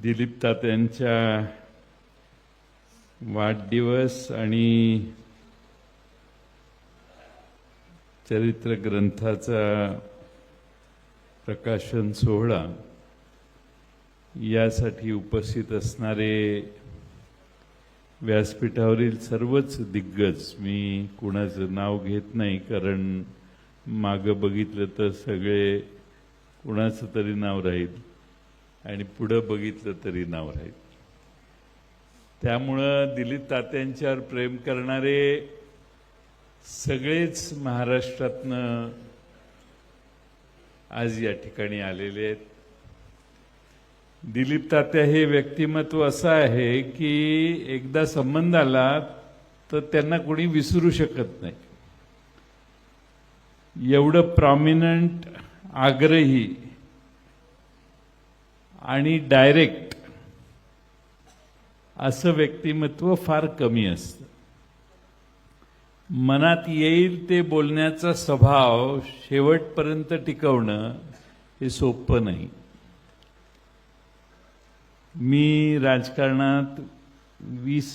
दिलीप तात्यांच्या वाढदिवस आणि चरित्र ग्रंथाचा प्रकाशन सोहळा यासाठी उपस्थित असणारे व्यासपीठावरील सर्वच दिग्गज, मी कुणाचं नाव घेत नाही कारण मागं बघितलं तर सगळे कुणाचं तरी नाव राहील आणि पुढं बघितलं तरी नाव राहील. त्यामुळं दिलीप तात्यांच्यावर प्रेम करणारे सगळेच महाराष्ट्रातनं आज या ठिकाणी आलेले आहेत. दिलीप तात्या हे व्यक्तिमत्व असं आहे की एकदा संबंध आला तर त्यांना कोणी विसरू शकत नाही. एवढं प्रॉमिनंट, आग्रही आणि डायरेक्ट असं व्यक्तिमत्व फार कमी असतं. मनात येईल ते बोलण्याचा स्वभाव शेवटपर्यंत टिकवणं हे सोपं नाही. मी राजकारणात 20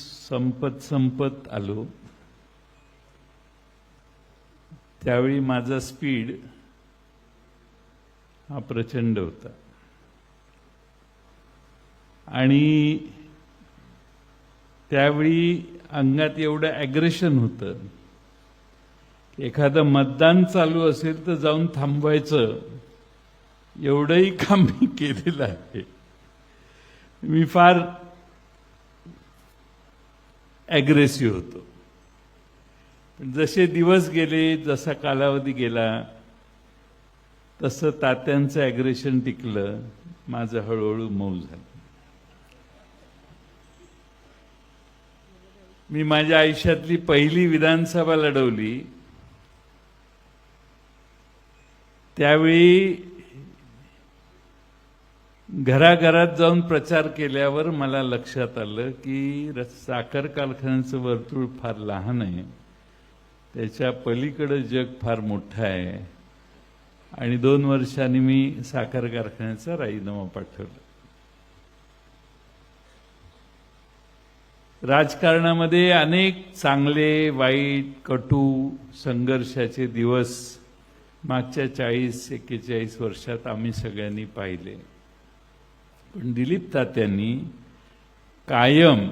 संपत आलो. त्यावेळी माझा स्पीड हा प्रचंड होता आणि त्यावेळी अंगात एवढं ॲग्रेशन होतं. एखादं मतदान चालू असेल तर जाऊन थांबवायचं, एवढंही काम मी केलेलं आहे. मी फार ॲग्रेसिव्ह होतो. पण जसे दिवस गेले, जसा कालावधी गेला तसं तात्यांचं ॲग्रेशन टिकलं, माझं हळूहळू मऊ झालं. मी माझ्या आयुष्यातली पहिली विधानसभा लढवली. त्यावेळी घराघरात जाऊन प्रचार केल्यावर मला लक्षात आलं की साखर कारखान्याचं वर्तुळ फार लहान आहे, त्याच्या पलीकडे जग फार मोठं आहे. आणि 2 वर्षांनी मी साखर कारखान्याचा राजीनामा पाठवला. राजकारणामध्ये अनेक चांगले, वाईट, कटू, संघर्षाचे दिवस मागच्या 40-41 वर्षात आम्ही सगळ्यांनी पाहिले. पण दिलीप तात्यांनी कायम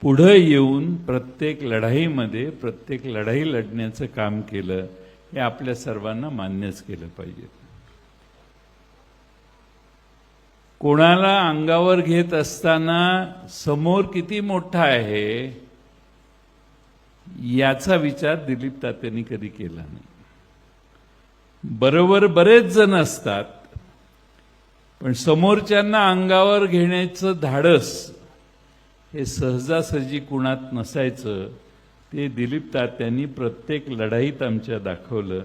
पुढे येऊन प्रत्येक लढाईमध्ये प्रत्येक लढाई लढण्याचं काम केलं. हे आपल्या सर्वांना मान्यच केलं पाहिजे. कोणाला अंगावर घेत असताना समोर किती मोठा आहे याचा विचार दिलीप तात्यांनी कधी केला नाही. बरोबर बरेच जण असतात पण समोरच्यांना अंगावर घेण्याचं धाडस हे सहजासहजी कुणात नसायचं. ते दिलीप तात्यांनी प्रत्येक लढाईत आमच्या दाखवलं.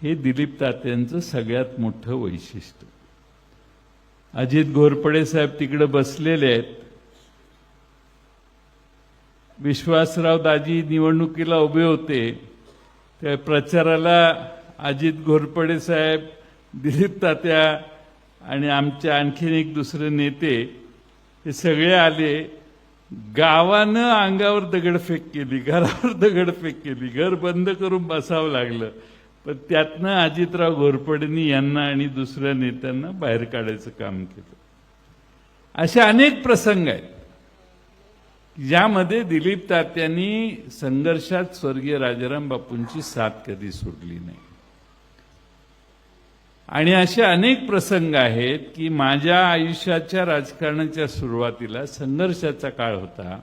हे दिलीप तात्यांचं सगळ्यात मोठं वैशिष्ट्य. अजित घोरपडे साहेब तिकडे बसलेले आहेत. विश्वासराव दाजी निवडणुकीला उभे होते. त्या प्रचाराला अजित घोरपडे साहेब, दिलीप तात्या आणि आमचे आणखीन एक दुसरे नेते हे सगळे आले. गावानं अंगावर दगडफेक केली, घरावर दगडफेक केली, घर बंद करून बसावं लागलं. पण त्यातनं अजितराव घोरपडेंनी यांना आणि दुसऱ्या नेत्यांना बाहेर काढायचं काम केलं. असे अनेक प्रसंग आहेत ज्यामध्ये दिलीप तात्यांनी संघर्षात स्वर्गीय राजाराम बापूंची साथ कधी सोडली नाही. आणि असे अनेक प्रसंग आहेत की माझ्या आयुष्याच्या राजकारणाच्या सुरुवातीला संघर्षाचा काळ होता.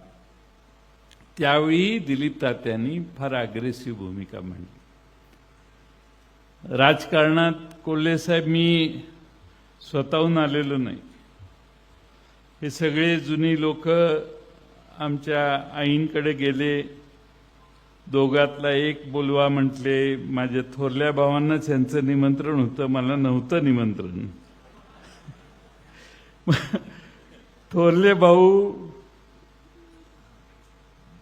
त्यावेळी दिलीप तात्यांनी फार अग्रेसिव्ह भूमिका मांडली. राजकारणात कोल्हे साहेब मी स्वतःहून आलेलो नाही. हे सगळे जुनी लोक आमच्या आईंकडे गेले. दोघातला एक बोलवा म्हटले. माझ्या थोरल्या भावांनाच यांचं निमंत्रण होतं, मला नव्हतं निमंत्रण. थोरले भाऊ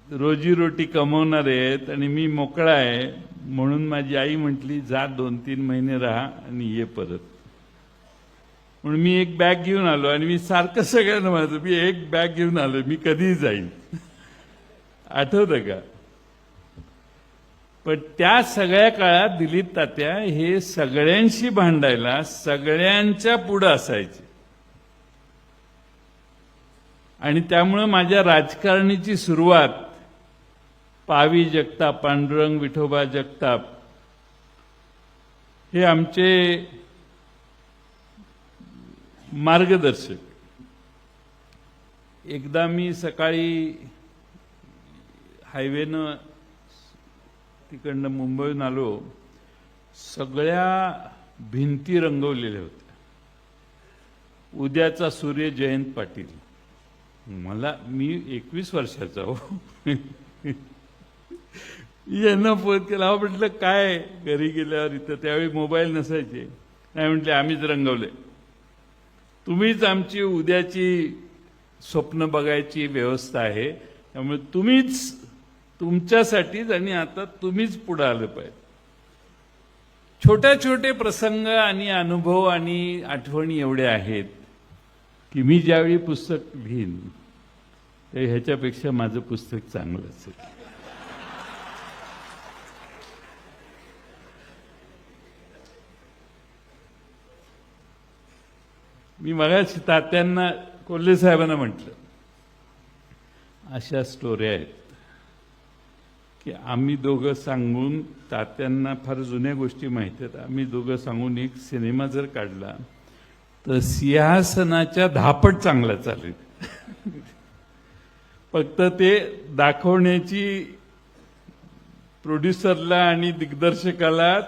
रोजीरोटी कमवणार आहेत आणि मी मोकळा आहे, म्हणून माझी आई म्हटली जा 2-3 महिने राहा आणि ये परत. म्हणून मी एक बॅग घेऊन आलो आणि मी सारखं सगळ्यांना म्हणायचो मी एक बॅग घेऊन आलो, मी कधीही जाईन. आठवतं का? पण त्या सगळ्या काळात दिलीप तात्या हे सगळ्यांशी भांडायला सगळ्यांच्या पुढे असायचे. आणि त्यामुळे माझ्या राजकारणाची सुरुवात पावी जगताप, पांडुरंग विठोबा जगताप हे आमचे मार्गदर्शक. एकदा मी सकाळी हायवेनं तिकडनं मुंबईहून आलो, सगळ्या भिंती रंगवलेल्या होत्या. उद्याचा सूर्य जयंत पाटील. मी 21 वर्षाचा हो. यांना फोन केला, म्हटलं काय घरी गेल्यावर इथं, त्यावेळी मोबाईल नसायचे. नाही म्हटले आम्हीच रंगवले, तुम्हीच आमची उद्याची स्वप्न बघायची व्यवस्था आहे, त्यामुळे तुम्हीच, तुमच्यासाठीच आणि आता तुम्हीच पुढे आलं पाहिजे. छोटे छोटे प्रसंग आणि अनुभव आणि आठवणी एवढ्या आहेत की मी ज्यावेळी पुस्तक लिहीन ते ह्याच्यापेक्षा माझं पुस्तक चांगलं असेल. मी मगाशी तात्यांना, कोल्हे साहेबांना म्हटलं, अशा स्टोऱ्या आहेत की आम्ही दोघं सांगून, तात्यांना फार जुन्या गोष्टी माहिती आहेत, आम्ही दोघं सांगून एक सिनेमा जर काढला तर सिंहासनाच्या धापट चांगला चालेल. फक्त ते दाखवण्याची प्रोड्युसरला आणि दिग्दर्शकाला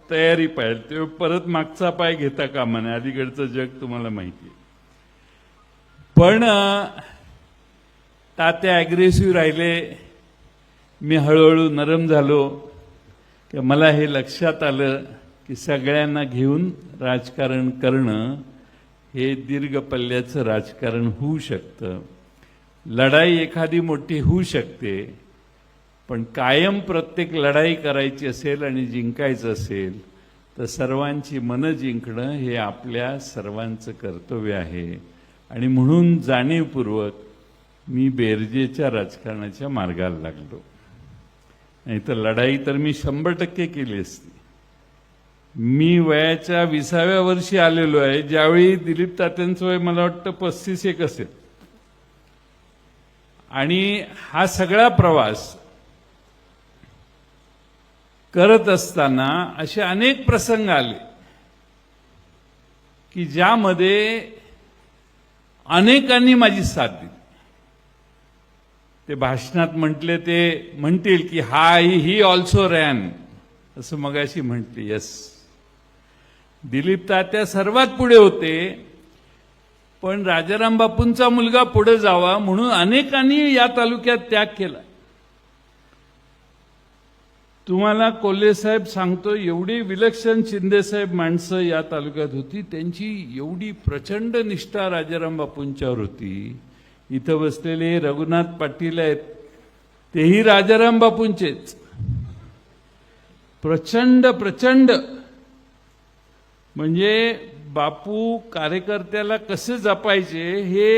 तयारी पाहिजे. ते परत मागचा पाय घेता कामा नये. अलीकडचं जग तुम्हाला माहिती आहे. पण तात्या ॲग्रेसिव्ह राहिले, मी हळूहळू नरम झालो. की मला हे लक्षात आलं की सगळ्यांना घेऊन राजकारण करणं हे दीर्घ पल्ल्याचं राजकारण होऊ शकतं. लढाई एखादी मोठी होऊ शकते, पण कायम प्रत्येक लढाई करायची असेल आणि जिंकायचं असेल तर सर्वांची मनं जिंकणं हे आपल्या सर्वांचं कर्तव्य आहे. आणि म्हणून जाणीवपूर्वक मी बेरजेच्या राजकारणाच्या मार्गाला लागलो. नाही तर लढाई तर मी 100% केली असती. मी वयाच्या 20व्या वर्षी आलेलो आहे, ज्यावेळी दिलीप तात्यांचं वय मला वाटतं 35 असेल. आणि हा सगळा प्रवास करत असताना असे अनेक प्रसंग आले की ज्यामध्ये अनेकांनी माझी साथ दिली. ते भाषणात म्हटले, ते म्हणतील की ही ऑल्सो रॅन, असं मगाशी म्हटले. यस, दिलीप तात्या सर्वात पुढे होते, पण राजाराम बापूंचा मुलगा पुढे जावा म्हणून अनेकांनी या तालुक्यात त्याग केला. तुम्हाला कोल्हे साहेब सांगतो, एवढी विलक्षण शिंदेसाहेब माणसं या तालुक्यात होती, त्यांची एवढी प्रचंड निष्ठा राजाराम बापूंच्यावर होती. इथं बसलेले रघुनाथ पाटील आहेत, तेही राजाराम बापूंचेच. प्रचंड प्रचंड म्हणजे बापू कार्यकर्त्याला कसे जपायचे हे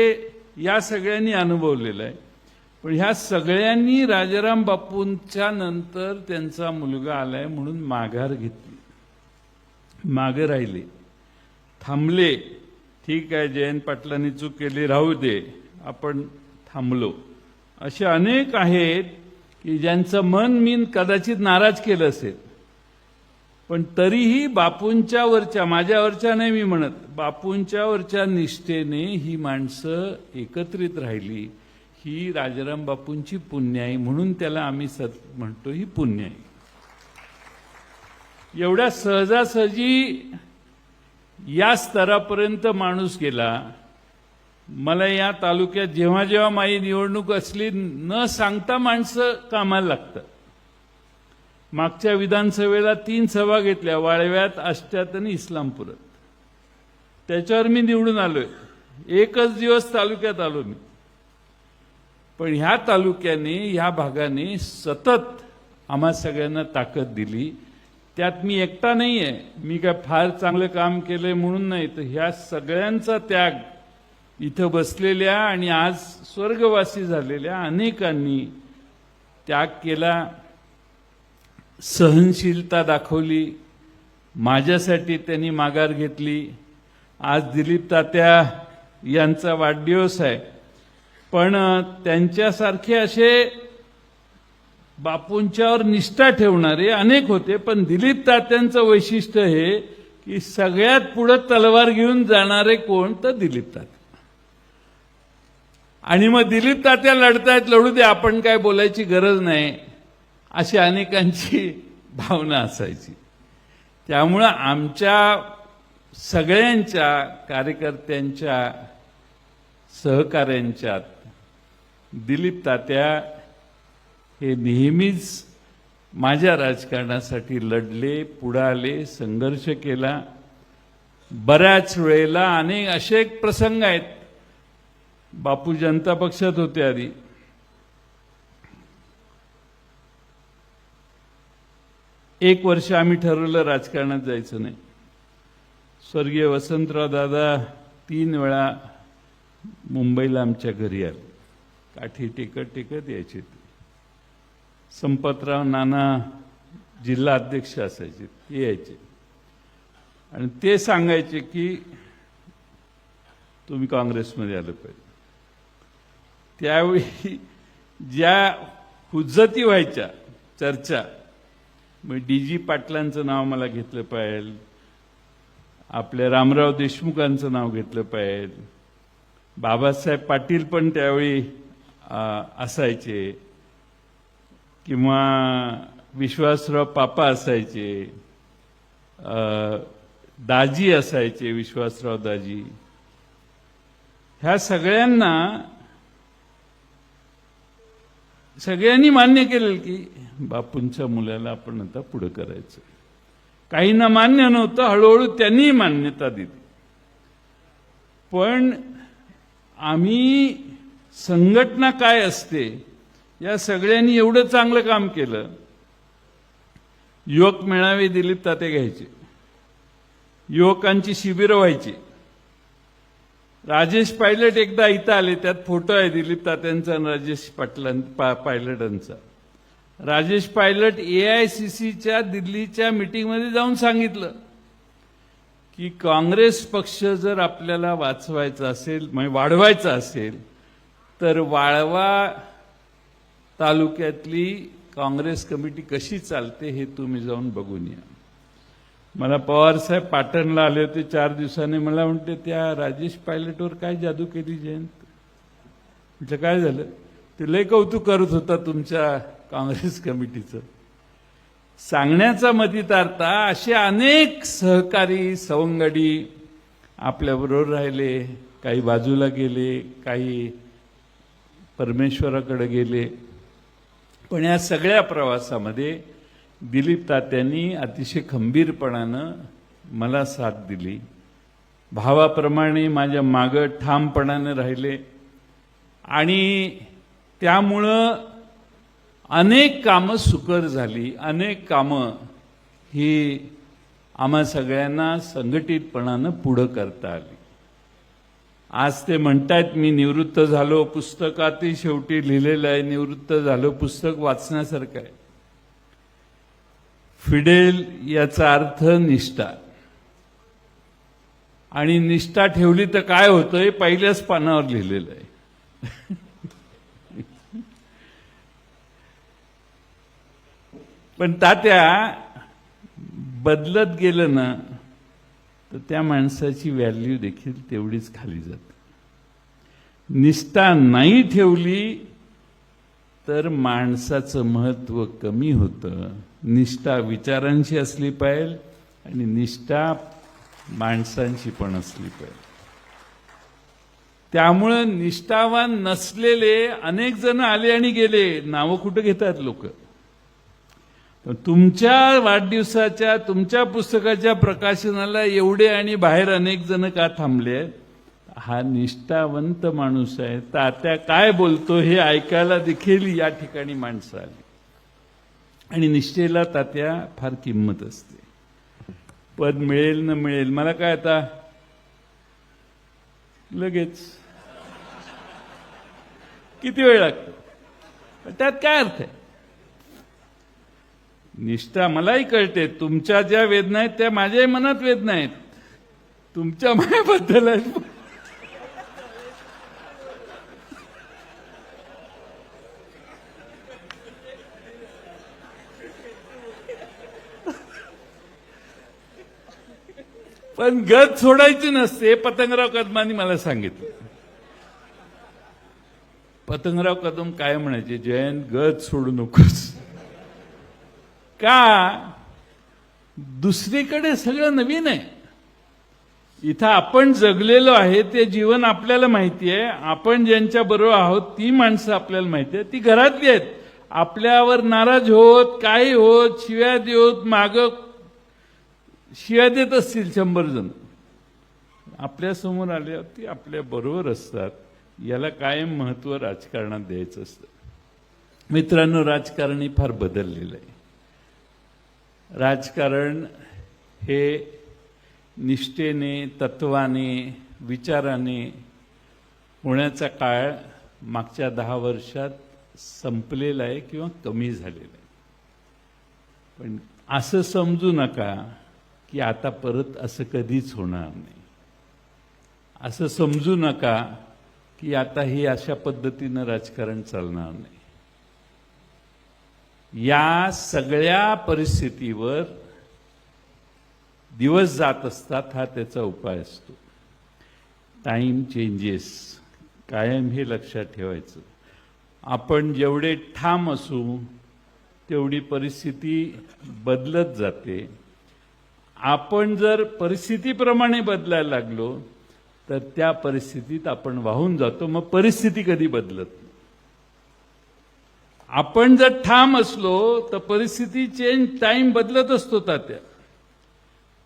या सगळ्यांनी अनुभवलेलं आहे. पण ह्या सगळ्यांनी राजाराम बापूंच्या नंतर त्यांचा मुलगा आलाय म्हणून माघार घेतली, मागे राहिले, थांबले. ठीक आहे, जयंत पाटलांनी चूक केली, राहू दे, आपण थांबलो. असे अनेक आहेत की ज्यांचं मन मी कदाचित नाराज केलं असेल, पण तरीही बापूंच्या वरच्या, माझ्यावरच्या नाही मी म्हणत, बापूंच्या वरच्या निष्ठेने ही माणसं एकत्रित राहिली. ही राजाराम बापूंची पुण्याई, म्हणून त्याला आम्ही म्हणतो ही पुण्याई. एवढ्या सहजासहजी या स्तरापर्यंत माणूस गेला. मला या तालुक्यात जेव्हा जेव्हा माझी निवडणूक असली, न सांगता माणसं कामाला लागतात. मागच्या विधानसभेला 3 सभा घेतल्या, वाळव्यात, आष्ट्यात आणि इस्लामपुरात. त्याच्यावर मी निवडून आलोय. एकच दिवस तालुक्यात आलो मी. पण ह्या तालुक्याने, ह्या भागाने सतत आम्हा सगळ्यांना ताकद दिली त्यात मी एकटा नाही आहे, मी काय फार चांगलं काम केलंय म्हणून नाही, तर ह्या सगळ्यांचा त्याग इथं बसलेल्या आणि आज स्वर्गवासी झालेल्या अनेकांनी त्याग केला, सहनशीलता दाखवली, माझ्यासाठी त्यांनी माघार घेतली. आज दिलीप तात्या यांचा वाढदिवस आहे, पण त्यांच्यासारखे असे बापूंच्यावर निष्ठा ठेवणारे अनेक होते, पण दिलीप तात्यांचं वैशिष्ट्य हे की सगळ्यात पुढे तलवार घेऊन जाणारे कोण, तर दिलीप तात्या. आणि मग दिलीप तात्या लढतायत, लढू दे, आपण काय बोलायची गरज नाही, अशी अनेकांची भावना असायची. त्यामुळं आमच्या सगळ्यांच्या कार्यकर्त्यांच्या सहकाऱ्यांच्यात दिलीप तात्या हे नेहमीच माझ्या राजकारणासाठी लढले, पुढे आले, संघर्ष केला. बऱ्याच वेळेला अनेक असे एक प्रसंग आहेत. बापू जनता पक्षात होते आधी, एक वर्ष आम्ही ठरवलं राजकारणात जायचं नाही. स्वर्गीय वसंतराव दादा 3 वेळा मुंबईला आमच्या घरी आले, काठी टेकत टेकत यायचे. संपतराव नाना जिल्हा अध्यक्ष असायचे, ते यायचे आणि ते सांगायचे की तुम्ही काँग्रेसमध्ये आलं पाहिजे. त्यावेळी ज्या हुज्जती व्हायच्या चर्चा, मग डी.जी. पाटलांचं नाव मला घेतलं पाहिजे, आपल्या रामराव देशमुखांचं नाव घेतलं पाहिजे, बाबासाहेब पाटील पण त्यावेळी असायचे, किंवा विश्वासराव पापा असायचे, दाजी असायचे, विश्वासराव दाजी. ह्या सगळ्यांनी मान्य केलं की बापूंच्या मुलाला आपण आता पुढे करायचं. काहींना मान्य नव्हतं, हळूहळू त्यांनी मान्यता दिली. पण आम्ही संघटना काय असते या सगळ्यांनी एवढं चांगलं काम केलं. युवक मेळावे दिलीप तात्या घ्यायचे, युवकांची शिबिरं व्हायची. राजेश पायलट एकदा इथं आले, त्यात फोटो आहे दिलीप तात्यांचा आणि राजेश पायलटांचा. राजेश पायलट AICCच्या दिल्लीच्या मीटिंगमध्ये जाऊन सांगितलं की काँग्रेस पक्ष जर आपल्याला वाचवायचा असेल, म्हणजे वाढवायचा असेल, तर वाळवा तालुक्यातली काँग्रेस कमिटी कशी चालते हे तुम्ही जाऊन बघून या. मला पवारसाहेब पाटणला आले होते 4 दिवसांनी, मला म्हणते त्या राजेश पायलटवर काय जादू केली जयंत. म्हटलं काय झालं. ते लय कौतुक करत होता तुमच्या काँग्रेस कमिटीचं. सांगण्याचा मतितार्थ असे अनेक सहकारी सवंगडी आपल्याबरोबर राहिले, काही बाजूला गेले, काही परमेश्वराकडे गेले. पण या सगळ्या प्रवासामध्ये दिलीप तात्यांनी अतिशय खंबीरपणानं मला साथ दिली. भावाप्रमाणे माझ्या मागं ठामपणाने राहिले आणि त्यामुळं अनेक कामं सुकर झाली. अनेक कामं ही आम्हा सगळ्यांना संघटितपणानं पुढं करता आली. आज ते म्हणतायत मी निवृत्त झालो, पुस्तकातही शेवटी लिहिलेलं आहे निवृत्त झालो. पुस्तक वाचण्यासारखं आहे. फिडेल याचा अर्थ निष्ठा, आणि निष्ठा ठेवली तर काय होतं हे पहिल्याच पानावर लिहिलेलं आहे. पण तात्या बदलत गेलं ना तर त्या माणसाची व्हॅल्यू देखील तेवढीच खाली जाते. निष्ठा नाही ठेवली तर माणसाचं महत्त्व कमी होतं. निष्ठा विचारांची असली पाहिजे आणि निष्ठा माणसांची पण असली पाहिजे. त्यामुळं निष्ठावान नसलेले अनेक जण आले आणि गेले, नावं कुठं घेतात लोक. तुमच्या वाढदिवसाच्या, तुमच्या पुस्तकाच्या प्रकाशनाला एवढे आणि बाहेर अनेक जण का थांबले. हा निष्ठावंत माणूस आहे. तात्या काय बोलतो हे ऐकायला देखील या ठिकाणी माणसं आली. आणि निष्ठेला तात्या फार किंमत असते. पद मिळेल न मिळेल, मला काय आता लगेच किती वेळ लागतो, त्यात काय अर्थ आहे. निष्ठा मलाही कळते, तुमच्या ज्या वेदना आहेत त्या माझ्याही मनात वेदना आहेत, तुमच्या मायाबद्दल आहेत. पण गत सोडायची नसते, पतंगराव कदमांनी मला सांगितलं. पतंगराव कदम काय म्हणायचे, जयंत गत सोडू नकोस. का? दुसरीकडे सगळं नवीन आहे. इथं आपण जगलेलो आहे ते जीवन आपल्याला माहिती आहे, आपण ज्यांच्या बरोबर आहोत ती माणसं आपल्याला माहिती आहे, ती घरातली आहेत. आपल्यावर नाराज होत, काही होत, शिव्या देत, माग शिव्या देत असतील 100 जण, आपल्यासमोर आल्यावरती आपल्या बरोबर असतात. याला कायम महत्त्व राजकारणात द्यायचं असतं. मित्रांनो, राजकारणी फार बदललेलं आहे. राजकारण हे निष्ठेने, तत्वाने, विचाराने होण्याचा काळ मागच्या 10 वर्षात संपलेला आहे किंवा कमी झालेला आहे. पण असं समजू नका की आता परत असं कधीच होणार नाही. असं समजू नका की आता हे अशा पद्धतीनं राजकारण चालणार नाही. या सगळ्या परिस्थितीवर दिवस जात असतात, हा त्याचा उपाय असतो. टाइम चेंजेस, कायम हे लक्षात ठेवायचं. आपण जेवढे ठाम असू तेवढी परिस्थिती बदलत जाते. आपण जर परिस्थितीप्रमाणे बदलायला लागलो तर त्या परिस्थितीत आपण वाहून जातो, मग परिस्थिती कधी बदलत नाही. आपण जर ठाम असलो तर परिस्थिती चेंज, टाइम बदलत असतो तात्या.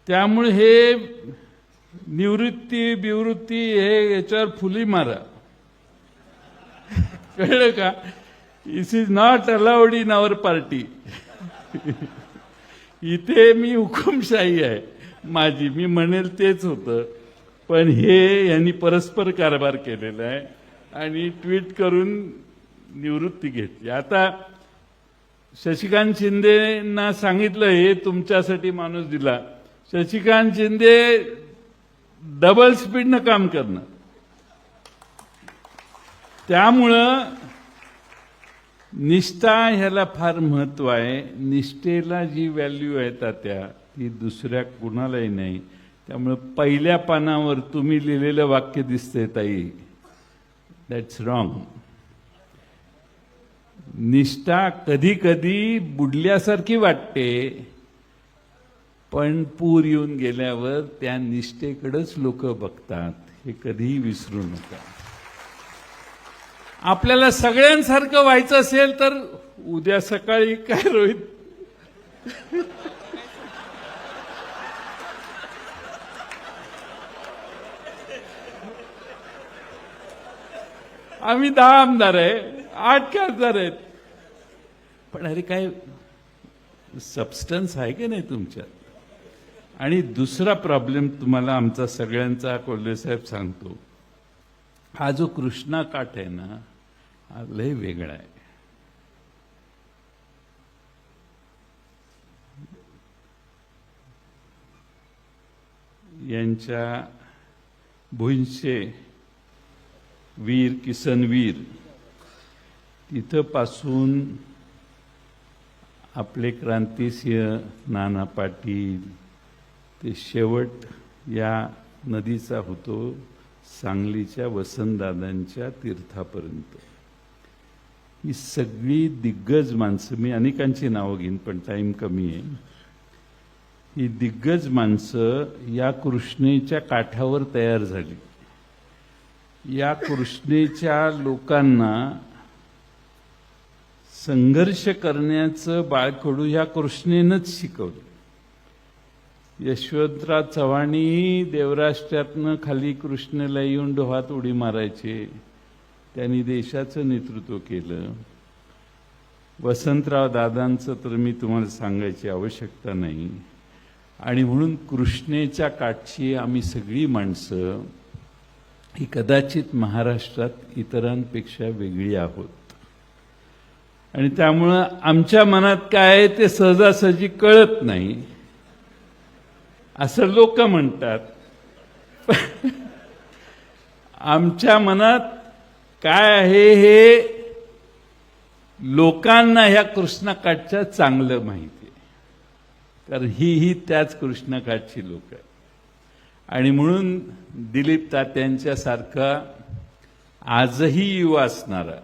त्यामुळे हे निवृत्ती बिवृत्ती हे याच्यावर फुली मारा, कळलं का? This is not allowed in our party. इथे मी हुकुमशाही आहे माझी, मी म्हणेल तेच होतं. पण हे यांनी परस्पर कारभार केलेला आहे आणि ट्विट करून निवृत्ती घेतली. आता शशिकांत शिंदेंना सांगितलं हे तुमच्यासाठी माणूस दिला. शशिकांत शिंदे डबल स्पीडनं काम करणार. त्यामुळं निष्ठा ह्याला फार महत्व आहे. निष्ठेला जी व्हॅल्यू आहे तात्या ती दुसऱ्या कुणालाही नाही. त्यामुळे पहिल्या पानावर तुम्ही लिहिलेलं वाक्य दिसतंय ताई, दॅट्स रॉंग. निष्ठा कधी कधी बुडल्यासारखी वाटते, पण पूर येऊन गेल्यावर त्या निष्ठेकडेच लोक बघतात, हे कधीही विसरू नका. आपल्याला सगळ्यांसारखं व्हायचं असेल तर उद्या सकाळी काय रोहित, आम्ही 10 आमदार आहे, 8 खासदार आहेत, पण अरे काय सबस्टन्स आहे की नाही तुमच्यात? आणि दुसरा प्रॉब्लेम तुम्हाला आमचा सगळ्यांचा कोल्हे साहेब सांगतो, हा जो कृष्णा काठ आहे ना, हा लय वेगळा आहे. यांच्या भुईंचे वीर किसनवीर तिथं पासून आपले क्रांतिसिंह नाना पाटील ते शेवट या नदीचा होतो सांगलीच्या वसंतदादांच्या तीर्थापर्यंत. ही सगळी दिग्गज माणसं, मी अनेकांची नावं घेईन पण टाइम कमी आहे. ही दिग्गज माणसं या कृष्णेच्या काठावर तयार झाली. या कृष्णेच्या लोकांना संघर्ष करण्याचं बाळकडू ह्या कृष्णेनंच शिकवलं. यशवंतराव चव्हाणी देवराष्ट्रातनं खाली कृष्णेला येऊन डोहात उडी मारायचे. त्यांनी देशाचं नेतृत्व केलं. वसंतराव दादांचं तर मी तुम्हाला सांगायची आवश्यकता नाही. आणि म्हणून कृष्णेच्या काठची आम्ही सगळी माणसं ही कदाचित महाराष्ट्रात इतरांपेक्षा वेगळी आहोत. आणि त्यामुळं आमच्या मनात काय आहे ते सहजासहजी कळत नाही असं लोक म्हणतात. आमच्या मनात काय आहे हे लोकांना ह्या कृष्णाकाठच्या चांगलं माहिती आहे, कारण ही त्याच कृष्णाकाठची लोक आहे. आणि म्हणून दिलीप तात्यांच्या सारखा आजही युवा असणारा,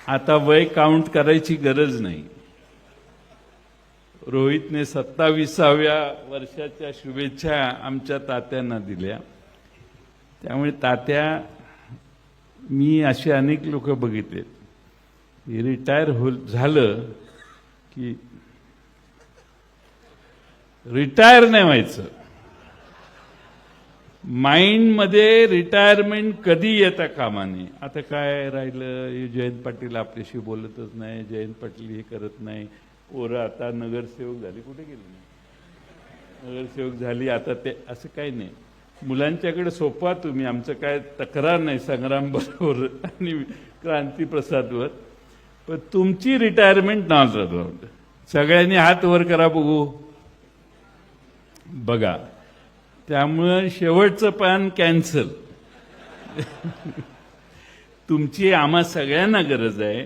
आता वय काउंट करायची गरज नाही, रोहितने 27व्या वर्षाच्या शुभेच्छा आमच्या तात्यांना दिल्या. त्यामुळे तात्या, मी असे अनेक लोक बघितलेत, रिटायर झालं की रिटायर नाही व्हायचं, माइंडमध्ये रिटायरमेंट कधी येता कामा नये. आता काय राहिलं, जयंत पाटील आपल्याशी बोलतच नाही, जयंत पाटील हे करत नाही, पोरं आता नगरसेवक झाली, कुठे गेली नाही, नगरसेवक झाली आता, ते असं काही नाही. मुलांच्याकडे सोपवा तुम्ही, आमचं काय तक्रार नाही संग्राम बरोबर आणि क्रांतीप्रसादवर, पण तुमची रिटायरमेंट नॉट अलाउड. सगळ्यांनी हात वर करा बघू, बघा. त्यामुळं शेवटचं पान कॅन्सल. तुमची आम्हा सगळ्यांना गरज आहे.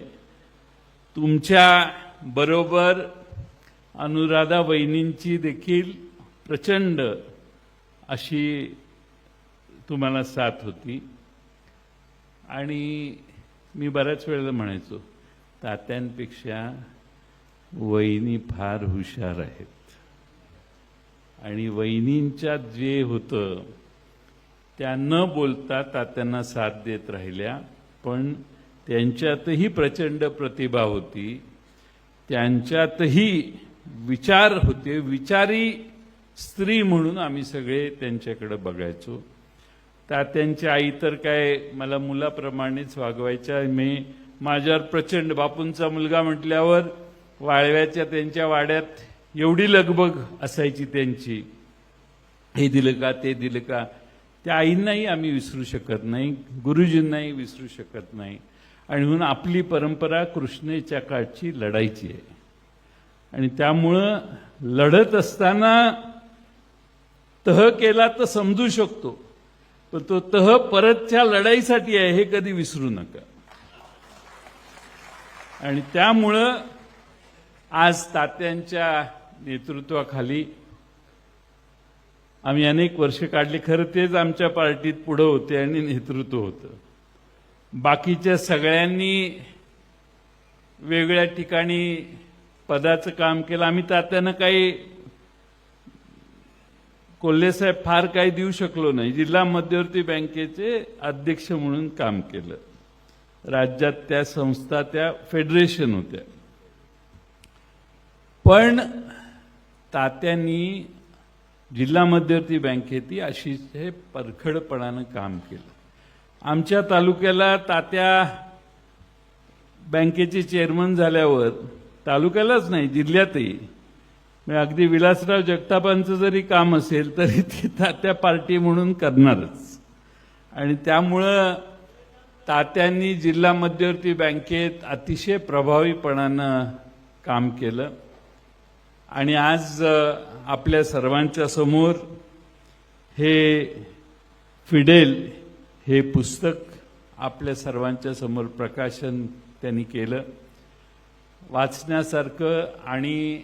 तुमच्या बरोबर अनुराधा वहिनींची देखील प्रचंड अशी तुम्हाला साथ होती. आणि मी बऱ्याच वेळेला म्हणायचो, तात्यांपेक्षा वहिनी फार हुशार आहेत. आणि वहिनींच्यात जे होतं त्या न बोलता तात्यांना साथ देत राहिल्या, पण त्यांच्यातही प्रचंड प्रतिभा होती, त्यांच्यातही विचार होते. विचारी स्त्री म्हणून आम्ही सगळे त्यांच्याकडे बघायचो. तात्यांची आई तर काय मला मुलाप्रमाणेच वागवायच्या. माझ्यावर प्रचंड, बापूंचा मुलगा म्हटल्यावर वाळव्याच्या त्यांच्या वाड्यात एवढी लगबग असायची त्यांची, हे दिलं का ते दिलं का. त्या आईंनाही आम्ही विसरू शकत नाही, गुरुजींनाही विसरू शकत नाही. आणि म्हणून आपली परंपरा कृष्णेच्या काठची लढायची आहे. आणि त्यामुळं लढत असताना तह केला तर समजू शकतो, पण तो तह परतच्या लढाईसाठी आहे हे कधी विसरू नका. आणि त्यामुळं आज तात्यांच्या नेतृत्वाखाली आम्ही अनेक वर्ष काढली. खरं तेच आमच्या पार्टीत पुढे होते आणि नेतृत्व होतं. बाकीच्या सगळ्यांनी वेगळ्या ठिकाणी पदाचं काम केलं. आम्ही तात्यांना काही, कोल्हेसाहेब फार काही देऊ शकलो नाही. जिल्हा मध्यवर्ती बँकेचे अध्यक्ष म्हणून काम केलं. राज्यात त्या संस्था त्या फेडरेशन होत्या. पण तात्यांनी जिल्हा मध्यवर्ती बँकेत अशीच हे परखडपणानं काम केलं. आमच्या तालुक्याला तात्या बँकेचे चेअरमन झाल्यावर, तालुक्यालाच नाही जिल्ह्यातही, अगदी विलासराव जगतापांचं जरी काम असेल तरी ते तात्या पार्टी म्हणून करणारच. आणि त्यामुळं तात्यांनी जिल्हा मध्यवर्ती बँकेत अतिशय प्रभावीपणानं काम केलं. आणि आज आपल्या सर्वांच्या समोर हे फिडेल हे पुस्तक आपल्या सर्वांच्या समोर प्रकाशन त्यांनी केलं. वाचण्यासारखं आणि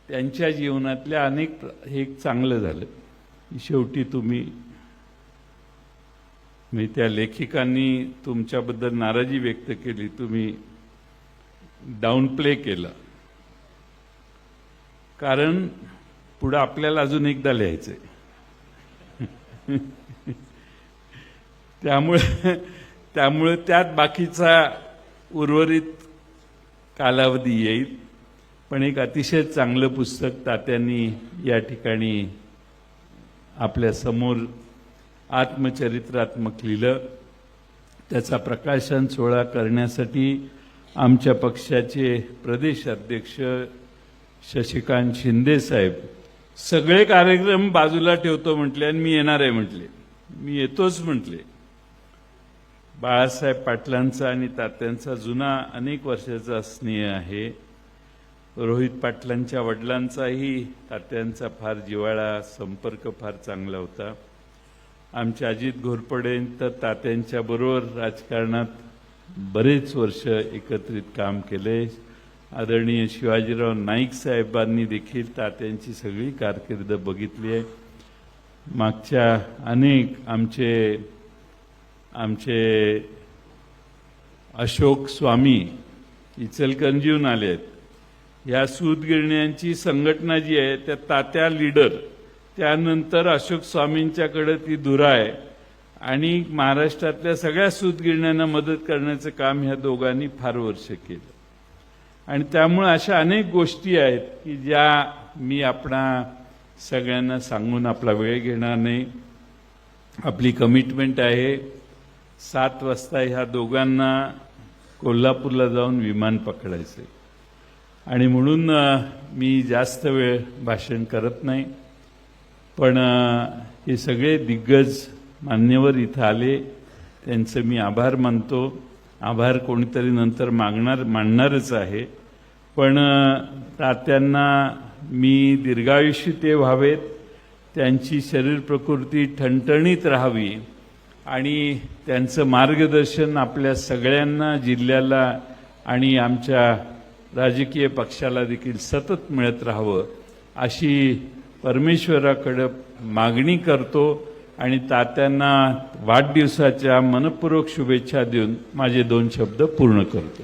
त्यांच्या जीवनातल्या अनेक हे चांगलं झालं. शेवटी तुम्ही, मी त्या लेखिकांनी तुमच्याबद्दल नाराजी व्यक्त केली, तुम्ही डाऊन प्ले केला, कारण पुढे आपल्याला अजून एकदा लिहायचंय. त्यामुळे त्यात बाकीचा उर्वरित कालावधी येईल. पण एक अतिशय चांगलं पुस्तक तात्यांनी या ठिकाणी आपल्या समोर आत्मचरित्रात्मक लिहिलं. त्याचा प्रकाशन सोहळा करण्यासाठी आमच्या पक्षाचे प्रदेश अध्यक्ष शशिकांत शिंदे साहेब सगळे कार्यक्रम बाजूला ठेवतो म्हटले आणि मी येणार आहे म्हटले. मी येतोच म्हटले. बाळासाहेब पाटलांचा आणि तात्यांचा जुना अनेक वर्षाचा स्नेह आहे. रोहित पाटलांच्या वडिलांचाही तात्यांचा फार जिव्हाळा संपर्क फार चांगला होता. आमचे अजित घोरपडे तर तात्यांच्या बरोबर राजकारणात बरेच वर्ष एकत्रित काम केले. आदरणीय शिवाजीराव नाईक साहेबांनी देखील तात्यांची सगळी कारकीर्द बघितली आहे. मागच्या अनेक आमचे अशोक स्वामी इचलकरंजीहून आले आहेत. या सूतगिरण्यांची संघटना जी आहे त्या तात्या लीडर, त्यानंतर अशोक स्वामींच्याकडे ती धुरा आहे आणि महाराष्ट्रातल्या सगळ्या सूतगिरण्यांना मदत करण्याचं काम ह्या दोघांनी फार वर्ष केलं. आणि त्यामुळे अशा अनेक गोष्टी आहेत की ज्या मी आपणा सगळ्यांना सांगून आपला वेळ घेणार नाही. आपली कमिटमेंट आहे 7 वाजता ह्या दोघांना कोल्हापूरला जाऊन विमान पकडायचे आणि म्हणून मी जास्त वेळ भाषण करत नाही. पण हे सगळे दिग्गज मान्यवर इथं आले, त्यांचं मी आभार मानतो. आभार कोणीतरी नंतर मानणारच आहे. पण तात्यांना मी दीर्घायुष्य ते व्हावेत, त्यांची शरीर प्रकृती ठणठणीत राहावी आणि त्यांचं मार्गदर्शन आपल्या सगळ्यांना, जिल्ह्याला आणि आमच्या राजकीय पक्षाला देखील सतत मिळत राहावं अशी परमेश्वराकडे मागणी करतो आणि तात्यांना वाढदिवसाच्या मनपूर्वक शुभेच्छा देऊन माझे 2 शब्द पूर्ण करतो.